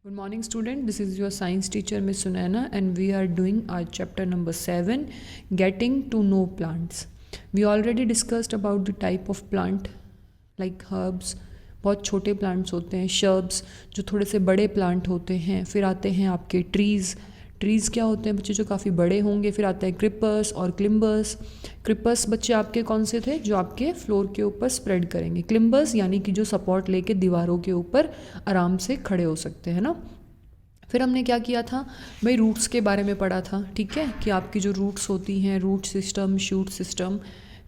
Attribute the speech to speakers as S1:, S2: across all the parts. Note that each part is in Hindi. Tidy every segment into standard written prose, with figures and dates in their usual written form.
S1: Good morning, student. This is your science teacher, Miss Sunaina, and we are doing our chapter number 7, Getting to Know Plants. We already discussed about the type of plant like herbs. बहुत छोटे प्लांट्स होते हैं, शर्ब्स जो थोड़े से बड़े प्लांट होते हैं, फिर आते हैं आपके ट्रीज़ क्या होते हैं बच्चे जो काफ़ी बड़े होंगे, फिर आते हैं क्रिपर्स और क्लिम्बर्स। क्रिपर्स बच्चे आपके कौन से थे जो आपके फ्लोर के ऊपर स्प्रेड करेंगे, क्लिम्बर्स यानी कि जो सपोर्ट लेके दीवारों के ऊपर आराम से खड़े हो सकते हैं ना। फिर हमने क्या किया था भाई, रूट्स के बारे में पढ़ा था, ठीक है, कि आपकी जो रूट्स होती हैं, रूट सिस्टम, शूट सिस्टम।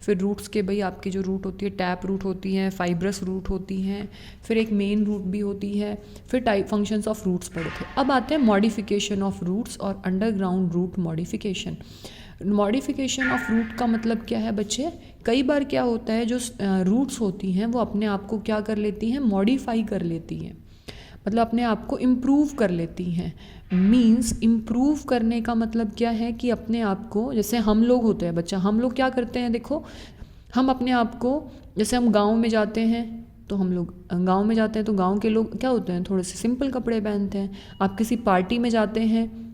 S1: फिर रूट्स के भाई आपकी जो रूट होती है, टैप रूट होती हैं, फाइब्रस रूट होती हैं, फिर एक मेन रूट भी होती है, फिर टाइप फंक्शंस ऑफ रूट्स पढ़े थे। अब आते हैं मॉडिफिकेशन ऑफ रूट्स और underground root modification. Modification of root का मतलब क्या है बच्चे, कई बार क्या होता है जो रूट्स होती हैं वो अपने आप को क्या कर लेती हैं, मॉडिफाई कर लेती हैं, मतलब अपने आप को इम्प्रूव कर लेती हैं। मीन्स इम्प्रूव करने का मतलब क्या है कि अपने आप को, जैसे हम लोग होते हैं बच्चा, हम लोग क्या करते हैं, देखो हम अपने आप को, जैसे हम गांव में जाते हैं तो हम लोग गांव में जाते हैं तो गांव के लोग क्या होते हैं, थोड़े से सिंपल कपड़े पहनते हैं। आप किसी पार्टी में जाते हैं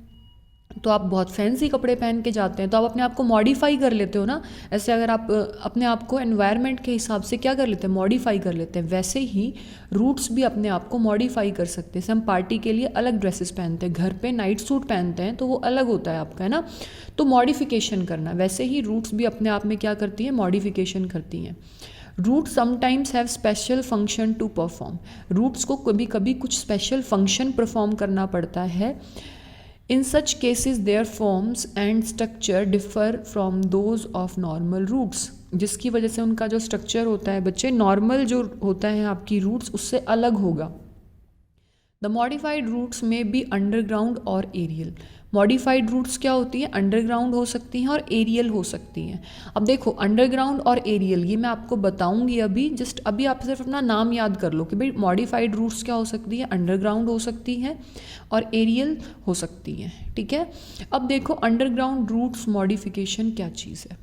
S1: तो आप बहुत फैंसी कपड़े पहन के जाते हैं, तो आप अपने आप को मॉडिफाई कर लेते हो ना। ऐसे अगर आप अपने आप को एनवायरनमेंट के हिसाब से क्या कर लेते हैं, मॉडिफाई कर लेते हैं, वैसे ही रूट्स भी अपने आप को मॉडिफाई कर सकते हैं। जैसे हम पार्टी के लिए अलग ड्रेसेस पहनते हैं, घर पे नाइट सूट पहनते हैं तो वो अलग होता है आपका, है ना। तो मॉडिफिकेशन करना, वैसे ही रूट्स भी अपने आप में क्या करती हैं, मॉडिफिकेशन करती हैं। Root sometimes have special function to perform. Roots को कभी कभी कुछ स्पेशल फंक्शन परफॉर्म करना पड़ता है। In such cases, their forms and structure differ from those of normal roots, जिसकी वजह से उनका जो स्ट्रक्चर होता है बच्चे, नॉर्मल जो होता है आपकी रूट्स उससे अलग होगा। द मॉडिफाइड रूट्स में बी अंडरग्राउंड और एरियल। मॉडिफाइड रूट्स क्या होती हैं, अंडरग्राउंड हो सकती हैं और एरियल हो सकती हैं। अब देखो अंडरग्राउंड और एरियल ये मैं आपको बताऊंगी अभी, जस्ट अभी आप सिर्फ अपना नाम याद कर लो कि भाई मॉडिफाइड रूट्स क्या हो सकती है, अंडरग्राउंड हो सकती हैं और एरियल हो सकती हैं, ठीक है। अब देखो अंडरग्राउंड रूट्स मॉडिफिकेशन क्या चीज़ है।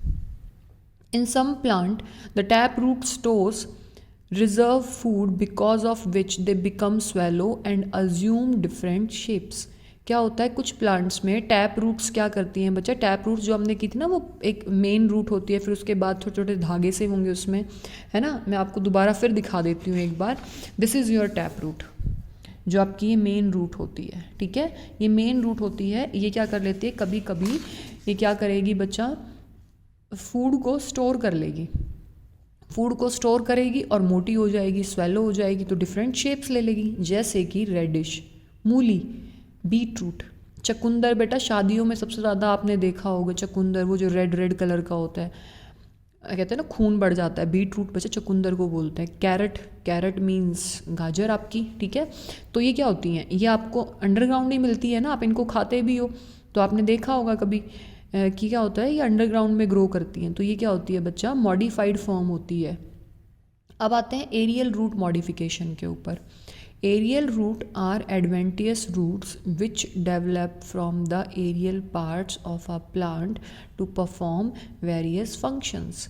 S1: In some plant the tap root stores reserve food because of which they become swallow and assume different shapes। क्या होता है, कुछ प्लांट्स में टैप रूट्स क्या करती हैं बच्चा, टैप रूट्स जो हमने की थी ना, वो एक मेन रूट होती है, फिर उसके बाद छोटे छोटे धागे से होंगे उसमें, है ना। मैं आपको दोबारा फिर दिखा देती हूँ एक बार। This is your tap root, जो आपकी ये मेन रूट होती है, ठीक है। ये मेन रूट होती है, ये क्या कर लेती है, कभी कभी ये क्या करेगी बच्चा, फूड को स्टोर कर लेगी, फूड को स्टोर करेगी और मोटी हो जाएगी, स्वेलो हो जाएगी, तो डिफरेंट शेप्स ले लेगी, जैसे कि रेडिश, मूली, बीट रूट, चकुंदर। बेटा शादियों में सबसे ज़्यादा आपने देखा होगा चकुंदर, वो जो रेड रेड कलर का होता है, कहते हैं ना खून बढ़ जाता है, बीट रूट बच्चे चकुंदर को बोलते हैं। कैरेट, कैरेट मीन्स गाजर आपकी, ठीक है। तो ये क्या होती हैं, ये आपको अंडरग्राउंड ही मिलती है ना, आप इनको खाते भी हो, तो आपने देखा होगा कभी कि क्या होता है, ये अंडरग्राउंड में ग्रो करती हैं। तो ये क्या होती है बच्चा, मॉडिफाइड फॉर्म होती है। अब आते हैं एरियल रूट मॉडिफिकेशन के ऊपर। Aerial root are adventitious roots which develop from the aerial parts of a plant to perform various functions.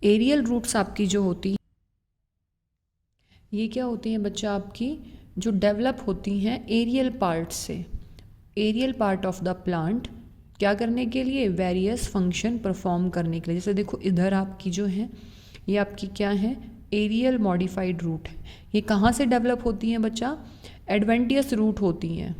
S1: Aerial roots आपकी जो होती, ये क्या होती हैं बच्चा, आपकी जो डेवलप होती हैं एरियल पार्ट से, aerial part of the plant, क्या करने के लिए, वेरियस फंक्शन परफॉर्म करने के लिए। जैसे देखो इधर आपकी जो है, ये आपकी क्या है, एरियल मॉडिफाइड रूट है। ये कहाँ से डेवलप होती हैं बच्चा, एडवेंटियस रूट होती हैं,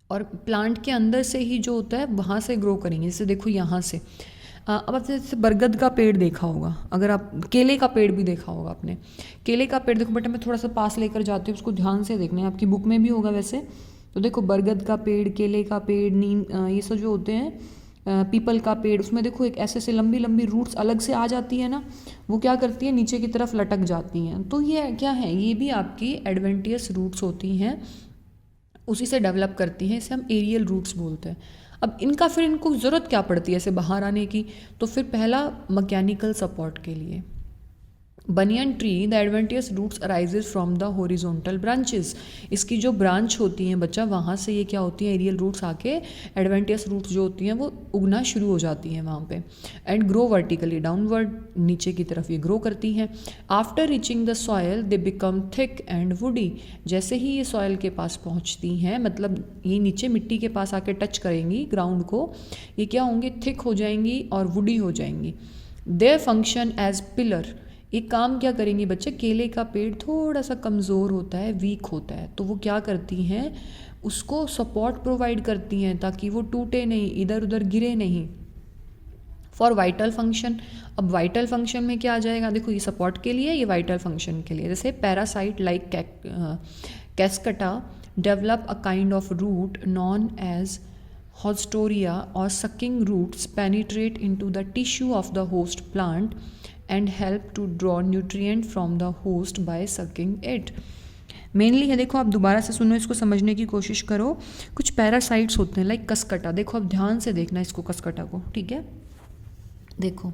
S1: और प्लांट के अंदर से ही जो होता है वहाँ से ग्रो करेंगे। जैसे देखो यहाँ से, अब आपने जैसे बरगद का पेड़ देखा होगा, अगर आप केले का पेड़ भी देखा होगा आपने, केले का पेड़ देखो बेटा, मैं थोड़ा सा पास लेकर जाती हूँ, उसको ध्यान से देखना है, आपकी बुक में भी होगा वैसे। तो देखो बरगद का पेड़, केले का पेड़, नीम, ये सब जो होते हैं, पीपल का पेड़, उसमें देखो एक ऐसे से लंबी लंबी रूट्स अलग से आ जाती है ना, वो क्या करती है, नीचे की तरफ लटक जाती हैं। तो ये क्या है, ये भी आपकी एडवेंटियस रूट्स होती हैं, उसी से डेवलप करती हैं, इसे हम एरियल रूट्स बोलते हैं। अब इनका फिर इनको ज़रूरत क्या पड़ती है ऐसे बाहर आने की, तो फिर पहला मैकेनिकल सपोर्ट के लिए, banyan tree the adventitious roots arises from the horizontal branches. इसकी जो ब्रांच होती हैं बच्चा, वहाँ से ये क्या होती हैं, एरियल रूट्स आके एडवेंटियस रूट्स जो होती हैं वो उगना शुरू हो जाती हैं वहाँ पे, एंड ग्रो वर्टिकली डाउनवर्ड, नीचे की तरफ ये ग्रो करती हैं। After reaching the soil they become thick and woody. जैसे ही ये सॉयल के पास पहुँचती हैं, मतलब ये नीचे मिट्टी के पास आके टच करेंगी ग्राउंड को, ये क्या होंगी, थिक हो जाएंगी और वुडी हो जाएंगी। दे फंक्शन एज पिलर। एक काम क्या करेंगी बच्चे, केले का पेड़ थोड़ा सा कमज़ोर होता है, वीक होता है, तो वो क्या करती हैं, उसको सपोर्ट प्रोवाइड करती हैं ताकि वो टूटे नहीं, इधर उधर गिरे नहीं। फॉर वाइटल फंक्शन, अब वाइटल फंक्शन में क्या आ जाएगा, देखो ये सपोर्ट के लिए, ये वाइटल फंक्शन के लिए। जैसे parasite like Cuscuta develop a kind of root known as haustoria और sucking roots penetrate into the tissue of the host plant and help to draw nutrient from the host by sucking it। Mainly है, देखो आप दोबारा से सुनो, इसको समझने की कोशिश करो। कुछ पैरासाइट्स होते हैं लाइक कसकटा, देखो आप ध्यान से देखना इसको, कसकटा को, ठीक है। देखो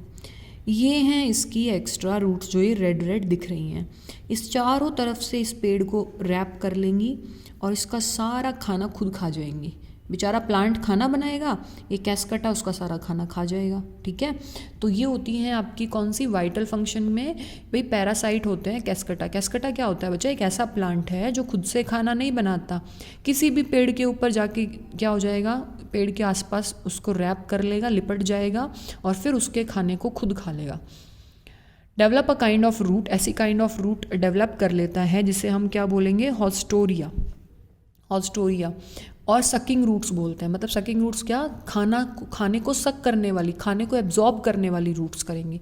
S1: ये हैं इसकी एक्स्ट्रा रूट्स जो ये रेड रेड दिख रही हैं, इस चारों तरफ से इस पेड़ को रैप कर लेंगी और इसका सारा खाना खुद खा जाएंगी। बेचारा प्लांट खाना बनाएगा, ये कैस्कटा उसका सारा खाना खा जाएगा, ठीक है। तो ये होती हैं आपकी कौन सी, वाइटल फंक्शन में भाई पैरासाइट होते हैं कैस्कटा। कैस्कटा क्या होता है बच्चा, एक ऐसा प्लांट है जो खुद से खाना नहीं बनाता, किसी भी पेड़ के ऊपर जाके क्या हो जाएगा, पेड़ के आसपास उसको रैप कर लेगा, लिपट जाएगा और फिर उसके खाने को खुद खा लेगा। Develop a kind of root, ऐसी काइंड ऑफ रूट डेवलप कर लेता है जिसे हम क्या बोलेंगे, हॉस्टोरिया। हॉस्टोरिया और सकिंग रूट्स बोलते हैं, मतलब सकिंग रूट्स क्या, खाने को सक करने वाली, खाने को एब्जॉर्ब करने वाली रूट्स करेंगी।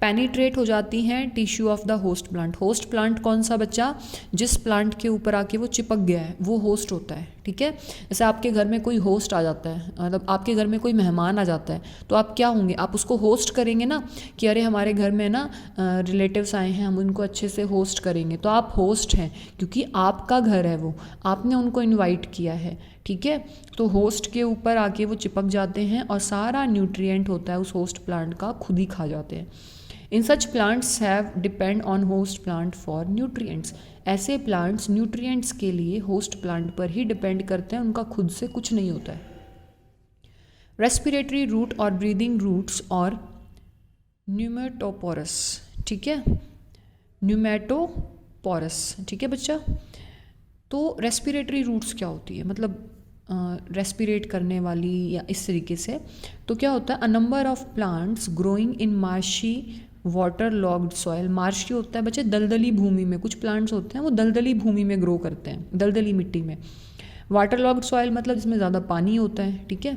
S1: पेनिट्रेट हो जाती हैं tissue of the host plant. Host plant कौन सा बच्चा, जिस प्लांट के ऊपर आके वो चिपक गया है वो होस्ट होता है, ठीक है। जैसे आपके घर में कोई होस्ट आ जाता है, मतलब आपके घर में कोई मेहमान आ जाता है, तो आप क्या होंगे, आप उसको होस्ट करेंगे ना, कि अरे हमारे घर में ना रिलेटिव्स आए हैं, हम उनको अच्छे से होस्ट करेंगे, तो आप होस्ट हैं क्योंकि आपका घर है वो, आपने उनको इन्वाइट किया है, ठीक है। तो होस्ट के ऊपर आके वो चिपक जाते हैं और सारा न्यूट्रिएंट होता है उस होस्ट प्लांट का खुद ही खा जाते हैं। In such plants have depend on host plant for nutrients. ऐसे प्लांट्स न्यूट्रिएंट्स के लिए होस्ट प्लांट पर ही डिपेंड करते हैं, उनका खुद से कुछ नहीं होता है। रेस्पिरेटरी रूट और ब्रीदिंग रूट्स और न्यूमेटोपोरस, ठीक है, न्यूमेटोपोरस, ठीक है बच्चा। तो रेस्पिरेटरी रूट्स क्या होती है, मतलब रेस्पिरेट करने वाली या इस तरीके से। तो क्या होता है, a number of plants growing in marshy water logged soil. Marshy होता है बच्चे दलदली भूमि में, कुछ प्लांट्स होते हैं वो दलदली भूमि में ग्रो करते हैं, दलदली मिट्टी में। वाटर लॉग्ड सॉयल मतलब जिसमें ज़्यादा पानी होता है, ठीक है।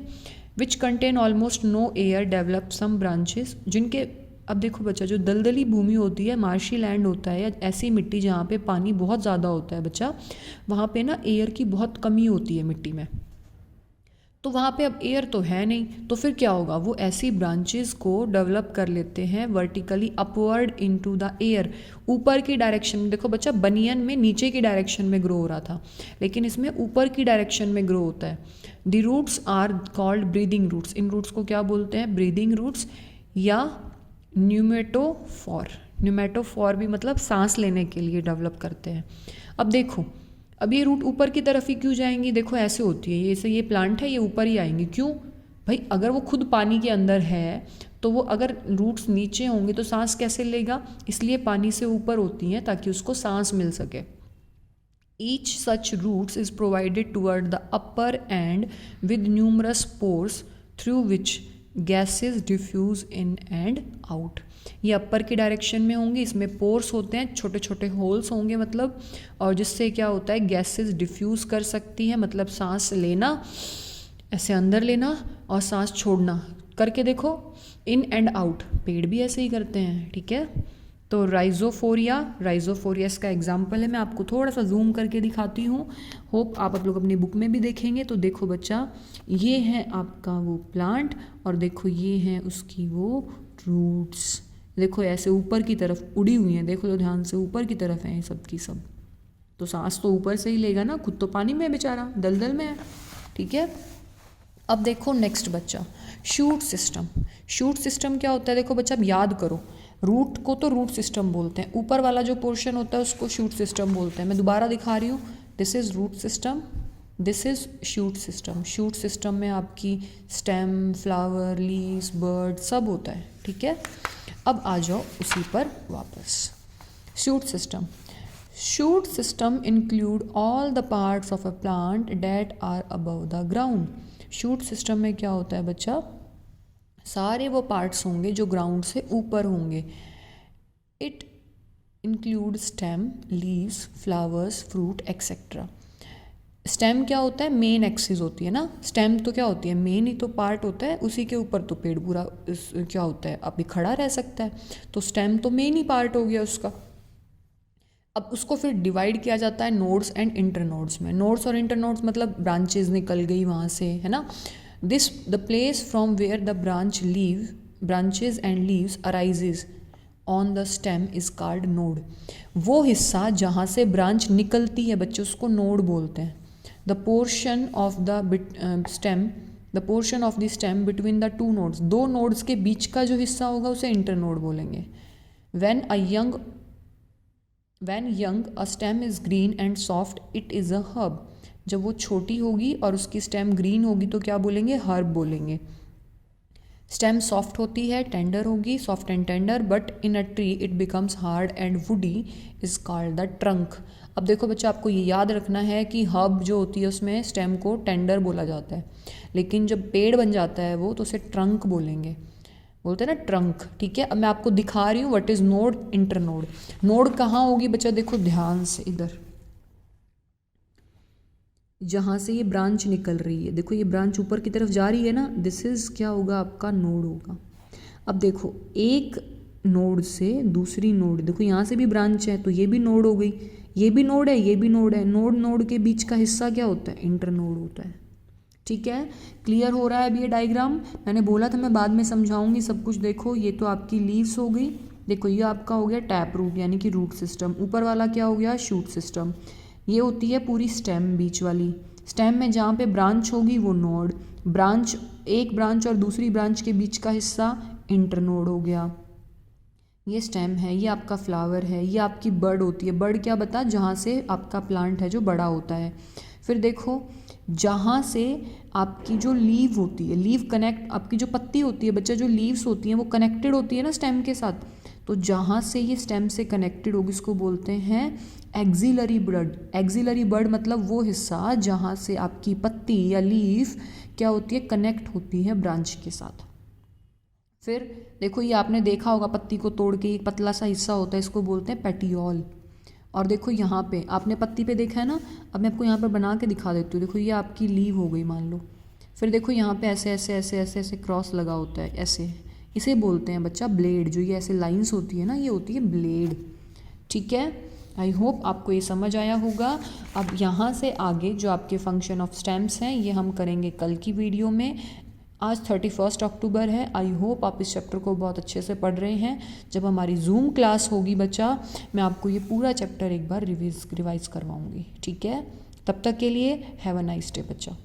S1: Which contain almost no air develop some branches, जिनके, अब देखो बच्चा, जो दलदली भूमि होती है, मार्शी लैंड होता है या ऐसी मिट्टी जहाँ पे पानी बहुत ज़्यादा होता है बच्चा, वहाँ पे ना एयर की बहुत कमी होती है मिट्टी में। तो वहाँ पे अब एयर तो है नहीं, तो फिर क्या होगा, वो ऐसी ब्रांचेस को डेवलप कर लेते हैं vertically upward into the air, ऊपर की डायरेक्शन में। देखो बच्चा, बनियन में नीचे की डायरेक्शन में ग्रो हो रहा था, लेकिन इसमें ऊपर की डायरेक्शन में ग्रो होता है। The roots are called breathing roots. इन रूट्स को क्या बोलते हैं, ब्रीदिंग रूट्स या न्यूमेटोफोर। न्यूमेटोफोर भी मतलब सांस लेने के लिए डेवलप करते हैं। अब देखो, अब ये रूट ऊपर की तरफ ही क्यों जाएंगी, देखो ऐसे होती है, जैसे ये प्लांट है ये ऊपर ही आएंगी, क्यों भाई, अगर वो खुद पानी के अंदर है तो वो अगर रूट्स नीचे होंगे तो सांस कैसे लेगा, इसलिए पानी से ऊपर होती हैं ताकि उसको सांस मिल सके। Each such roots is provided toward the upper end with numerous pores through which gases diffuse in and out. ये अपर की डायरेक्शन में होंगे, इसमें पोर्स होते हैं, छोटे छोटे होल्स होंगे मतलब, और जिससे क्या होता है, गैसेज डिफ्यूज़ कर सकती हैं, मतलब सांस लेना, ऐसे अंदर लेना और सांस छोड़ना करके देखो, इन एंड आउट। पेड़ भी ऐसे ही करते हैं, ठीक है। तो राइजोफोरिया इसका एग्जाम्पल है, मैं आपको थोड़ा सा जूम करके दिखाती हूँ, होप आप लोग अपनी बुक में भी देखेंगे। तो देखो बच्चा, ये है आपका वो प्लांट और देखो ये है उसकी वो रूट्स, देखो ऐसे ऊपर की तरफ उड़ी हुई हैं, देखो तो ध्यान से, ऊपर की तरफ हैं सब की सब। तो सांस तो ऊपर से ही लेगा ना, खुद तो पानी में बेचारा दलदल में है, ठीक है। अब देखो नेक्स्ट बच्चा, शूट सिस्टम। शूट सिस्टम क्या होता है, देखो बच्चा अब याद करो, रूट को तो रूट सिस्टम बोलते हैं, ऊपर वाला जो पोर्शन होता है उसको शूट सिस्टम बोलते हैं। मैं दोबारा दिखा रही हूँ, this is root system, this is shoot system. Shoot system में आपकी स्टेम, फ्लावर, लीव्स, बर्ड सब होता है, ठीक है। अब आ जाओ उसी पर वापस। Shoot system, shoot system include all the parts of a plant that are above the ground. Shoot system में क्या होता है बच्चा, सारे वो पार्ट्स होंगे जो ग्राउंड से ऊपर होंगे। It include stem, leaves, flowers, fruit etcetera. Stem क्या होता है, मेन एक्सिस होती है ना, स्टेम तो क्या होती है, मेन ही तो पार्ट होता है, उसी के ऊपर तो पेड़ पूरा क्या होता है, अभी खड़ा रह सकता है। तो स्टेम तो मेन ही पार्ट हो गया उसका। अब उसको फिर डिवाइड किया जाता है नोड्स एंड इंटर नोड्स में। नोड्स और इंटर नोड्स मतलब ब्रांचेज निकल गई वहाँ से, है ना। This the place from where the branches and leaves arises on the stem is called node. वो हिस्सा जहाँ से ब्रांच निकलती है बच्चे उसको नोड बोलते हैं। The portion of the stem between the two nodes, दो नोड्स के बीच का जो हिस्सा होगा उसे इंटर नोड बोलेंगे। When young a stem is green and soft it is a herb। जब वो छोटी होगी और उसकी स्टेम ग्रीन होगी तो क्या बोलेंगे, हर्ब बोलेंगे। स्टेम सॉफ्ट होती है, टेंडर होगी, soft and tender, but in a tree it becomes hard and woody is called the trunk. अब देखो बच्चा, आपको ये याद रखना है कि हर्ब जो होती है उसमें स्टेम को टेंडर बोला जाता है, लेकिन जब पेड़ बन जाता है वो तो उसे ट्रंक बोलेंगे, बोलते हैं ना ट्रंक, ठीक है। अब मैं आपको दिखा रही हूँ what is node, inter node. Node कहाँ होगी बच्चा, देखो ध्यान से इधर, जहाँ से ये ब्रांच निकल रही है, देखो ये ब्रांच ऊपर की तरफ जा रही है ना, दिस इज क्या होगा, आपका नोड होगा। अब देखो एक नोड से दूसरी नोड, देखो यहाँ से भी ब्रांच है तो ये भी नोड हो गई, ये भी नोड है, ये भी नोड है। नोड के बीच का हिस्सा क्या होता है, इंटर नोड होता है, ठीक है। क्लियर हो रहा है अभी ये डायग्राम, मैंने बोला था मैं बाद में समझाऊंगी सब कुछ। देखो ये तो आपकी लीव्स हो गई, देखो ये आपका हो गया टैप रूट यानी कि रूट सिस्टम, ऊपर वाला क्या हो गया, शूट सिस्टम। ये होती है पूरी स्टेम, बीच वाली स्टेम में जहाँ पे ब्रांच होगी वो नोड, ब्रांच, एक ब्रांच और दूसरी ब्रांच के बीच का हिस्सा इंटर नोड हो गया। ये स्टेम है, ये आपका फ्लावर है, ये आपकी बर्ड होती है। बर्ड क्या बता, जहाँ से आपका प्लांट है जो बड़ा होता है। फिर देखो जहाँ से आपकी जो लीव होती है, लीव कनेक्ट, आपकी जो पत्ती होती है बच्चा, जो लीव्स होती हैं वो कनेक्टेड होती है ना स्टेम के साथ, तो जहाँ से ये स्टेम से कनेक्टेड होगी इसको बोलते हैं एक्सिलरी बर्ड। एक्सिलरी बर्ड मतलब वो हिस्सा जहाँ से आपकी पत्ती या लीफ क्या होती है, कनेक्ट होती है ब्रांच के साथ। फिर देखो ये आपने देखा होगा, पत्ती को तोड़ के एक पतला सा हिस्सा होता है, इसको बोलते हैं पेटियोल। और देखो यहाँ पे आपने पत्ती पे देखा है ना, अब मैं आपको यहाँ पर बना के दिखा देती हूँ। देखो ये आपकी लीव हो गई मान लो, फिर देखो यहाँ पे ऐसे ऐसे ऐसे ऐसे ऐसे क्रॉस लगा होता है, ऐसे, इसे बोलते हैं बच्चा ब्लेड। जो ये ऐसे लाइंस होती है ना, ये होती है ब्लेड, ठीक है। आई होप आपको ये समझ आया होगा। अब यहाँ से आगे जो आपके फंक्शन ऑफ स्टेम्स हैं ये हम करेंगे कल की वीडियो में। आज 31 अक्टूबर है। आई होप आप इस चैप्टर को बहुत अच्छे से पढ़ रहे हैं। जब हमारी जूम क्लास होगी बच्चा, मैं आपको ये पूरा चैप्टर एक बार रिवाइज करवाऊँगी, ठीक है। तब तक के लिए हैव अ नाइस डे बच्चा।